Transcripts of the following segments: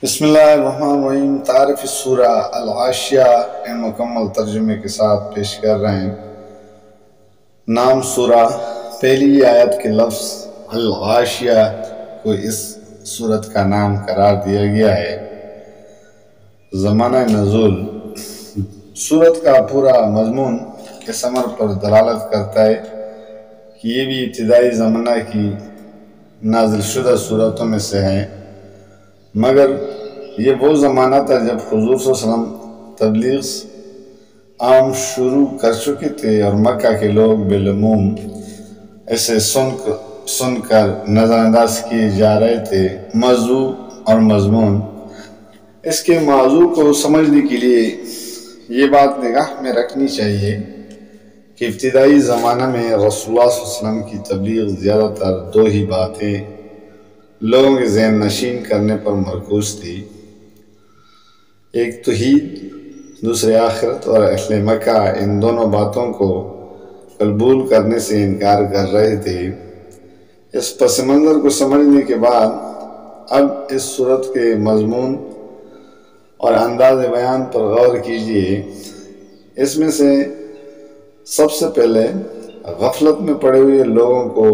بسم اللہ الرحمن الرحیم۔ تعارف سورہ الغاشیہ ان مکمل ترجمے کے ساتھ پیش کر رہے ہیں۔ نام سورہ، پہلی آیت کے لفظ الغاشیہ کو اس سورت کا نام قرار دیا گیا ہے۔ زمانہ نزول، سورت کا پورا مضمون اس امر پر دلالت کرتا ہے کہ یہ بھی ابتدائی زمانہ کی نازل شدہ صورتوں میں سے ہے، مگر یہ وہ زمانہ تھا جب حضور صلی اللہ علیہ وسلم تبلیغ عام شروع کر چکے تھے اور مکہ کے لوگ بالعموم اسے سن کر نظر انداز کیے جا رہے تھے۔ موضوع اور مضمون، اس کے موضوع کو سمجھنے کے لیے یہ بات نگاہ میں رکھنی چاہیے کہ ابتدائی زمانہ میں رسول اللہ صلی اللہ علیہ وسلم کی تبلیغ زیادہ تر دو ہی باتیں لوگوں کے ذہن نشین کرنے پر مرکوز تھی، ایک توحید، دوسرے آخرت، اور اہل مکہ ان دونوں باتوں کو قبول کرنے سے انکار کر رہے تھے۔ اس پس منظر کو سمجھنے کے بعد اب اس صورت کے مضمون اور انداز بیان پر غور کیجیے۔ اس میں سے سب سے پہلے غفلت میں پڑے ہوئے لوگوں کو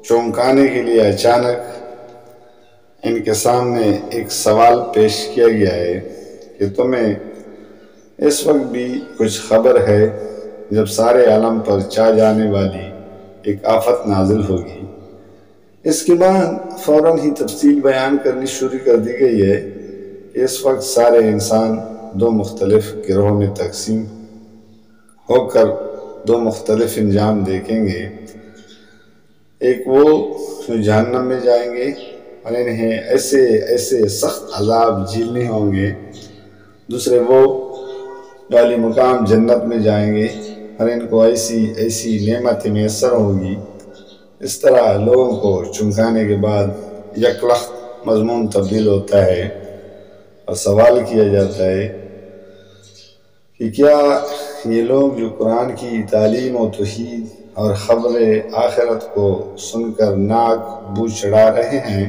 چونکانے کے لیے اچانک ان کے سامنے ایک سوال پیش کیا گیا ہے کہ تمہیں اس وقت بھی کچھ خبر ہے جب سارے عالم پر چھا جانے والی ایک آفت نازل ہوگی۔ اس کے بعد فوراً ہی تفصیل بیان کرنی شروع کر دی گئی ہے کہ اس وقت سارے انسان دو مختلف گروہوں میں تقسیم ہو کر دو مختلف انجام دیکھیں گے۔ ایک وہ جو جہنم میں جائیں گے اور انہیں ایسے سخت عذاب جھیلنے ہوں گے، دوسرے وہ جو عالی مقام جنت میں جائیں گے اور ان کو ایسی نعمت میسر ہوگی۔ اس طرح لوگوں کو چمکانے کے بعد یک لخت مضمون تبدیل ہوتا ہے اور سوال کیا جاتا ہے کہ کیا یہ لوگ جو قرآن کی تعلیم و توحید اور خبر آخرت کو سن کر ناک بو چڑھا رہے ہیں،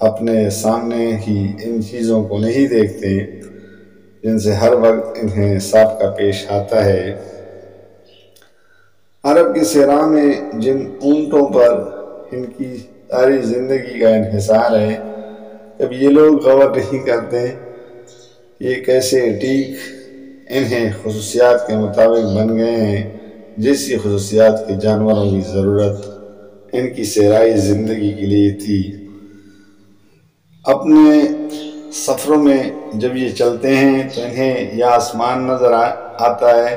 اپنے سامنے ہی ان چیزوں کو نہیں دیکھتے جن سے ہر وقت انہیں سابقہ پیش آتا ہے۔ عرب کی صحرا میں جن اونٹوں پر ان کی ساری زندگی کا انحصار ہے، اب یہ لوگ غور نہیں کرتے یہ کیسے ٹھیک انہیں خصوصیات کے مطابق بن گئے ہیں جیسی خصوصیات کے جانوروں کی ضرورت ان کی صحرائی زندگی کے لیے تھی۔ اپنے سفروں میں جب یہ چلتے ہیں تو انہیں یا آسمان نظر آتا ہے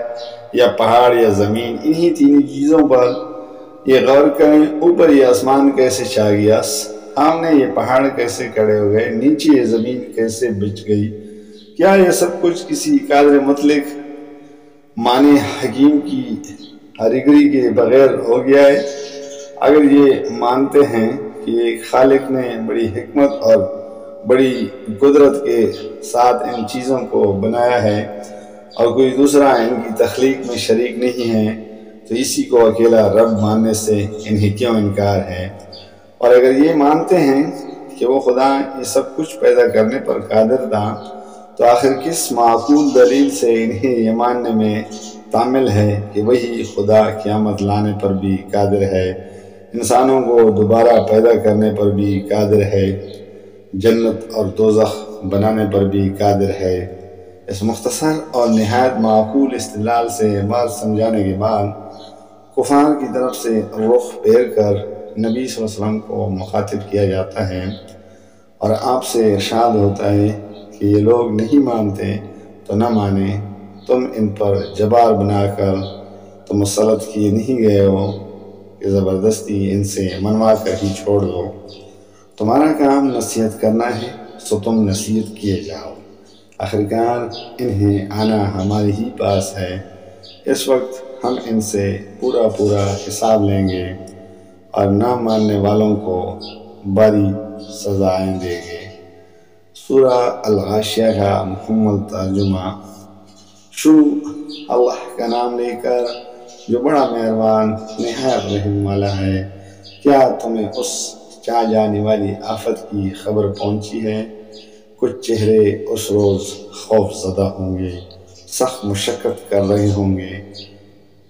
یا پہاڑ یا زمین، انہی تین چیزوں پر یہ غور کریں۔ اوپر یہ آسمان کیسے چھا گیا، سامنے یہ پہاڑ کیسے کھڑے ہو گئے، نیچے یہ زمین کیسے بچ گئی، کیا یہ سب کچھ کسی قادر مطلق معنی حکیم کی کاریگری کے بغیر ہو گیا ہے؟ اگر یہ مانتے ہیں کہ ایک خالق نے بڑی حکمت اور بڑی قدرت کے ساتھ ان چیزوں کو بنایا ہے اور کوئی دوسرا ان کی تخلیق میں شریک نہیں ہے، تو اسی کو اکیلا رب ماننے سے انہیں کیوں انکار ہے؟ اور اگر یہ مانتے ہیں کہ وہ خدا یہ سب کچھ پیدا کرنے پر قادر تھا، تو آخر کس معقول دلیل سے انہیں یہ ماننے میں تعمل ہے کہ وہی خدا قیامت لانے پر بھی قادر ہے، انسانوں کو دوبارہ پیدا کرنے پر بھی قادر ہے، جنت اور دوزخ بنانے پر بھی قادر ہے؟ اس مختصر اور نہایت معقول استدلال سے بات سمجھانے کے بعد کفار کی طرف سے رخ پھیر کر نبی صلی اللہ علیہ وسلم کو مخاطب کیا جاتا ہے اور آپ سے ارشاد ہوتا ہے کہ یہ لوگ نہیں مانتے تو نہ مانیں، تم ان پر جبار بنا کر تو مسلط کیے نہیں گئے ہو کہ زبردستی ان سے منوا کر ہی چھوڑ دو، تمہارا کام نصیحت کرنا ہے سو تم نصیحت کیے جاؤ، آخرکار انہیں آنا ہمارے ہی پاس ہے، اس وقت ہم ان سے پورا حساب لیں گے اور نہ ماننے والوں کو بڑی سزائیں دیں گے۔ سورہ الغاشیہ کا مکمل ترجمہ۔ شروع اللہ کا نام لے کر جو بڑا مہربان نہایت رحم والا ہے۔ کیا تمہیں اس چاہ جانے والی آفت کی خبر پہنچی ہے۔ کچھ چہرے اس روز خوف زدہ ہوں گے، سخت مشقت کر رہے ہوں گے،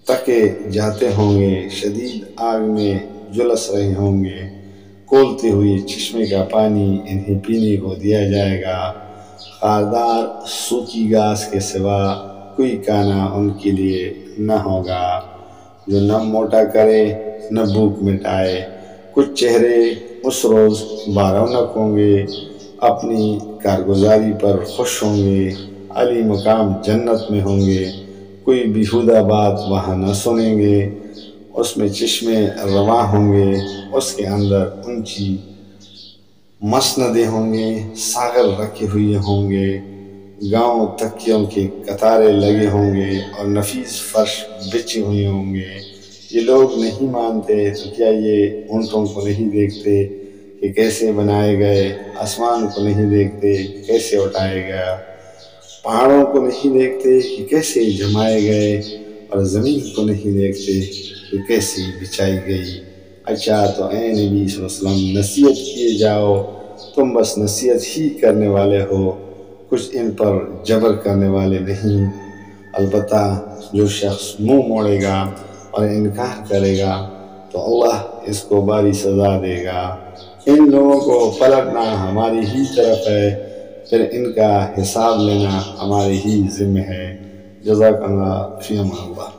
تکے جاتے ہوں گے، شدید آگ میں جھلس رہے ہوں گے۔ کھولتے ہوئے چشمے کا پانی انہیں پینے کو دیا جائے گا۔ خاردار سوکھی گھاس کے سوا کوئی کھانا ان کے لیے نہ ہوگا جو نہ موٹا کرے نہ بھوک مٹائے۔ کچھ چہرے اس روز بارونق ہوں گے، اپنی کارگزاری پر خوش ہوں گے، عالی مقام جنت میں ہوں گے، کوئی بیہودہ بات وہاں نہ سنیں گے۔ اس میں چشمے رواں ہوں گے، اس کے اندر اونچی مسندیں ہوں گے، ساغر رکھے ہوئے ہوں گے، گاؤں تکیوں کے قطارے لگے ہوں گے اور نفیس فرش بچھے ہوئے ہوں گے۔ یہ لوگ نہیں مانتے تو کیا یہ اونٹوں کو نہیں دیکھتے کہ کیسے بنائے گئے، آسمان کو نہیں دیکھتے کہ کیسے اٹھائے گیا، پہاڑوں کو نہیں دیکھتے کہ کیسے جمائے گئے، اور زمین کو نہیں دیکھتے کہ کیسے بچھائی گئی۔ اچھا تو اے نبی صلی اللہ علیہ وسلم نصیحت کیے جاؤ، تم بس نصیحت ہی کرنے والے ہو، کچھ ان پر جبر کرنے والے نہیں۔ البتہ جو شخص منہ موڑے گا اور انکار کرے گا تو اللہ اس کو بھاری سزا دے گا۔ ان لوگوں کو پلٹنا ہماری ہی طرف ہے، پھر ان کا حساب لینا ہمارے ہی ذمہ ہے۔ جزاک اللہ، فی امان اللہ۔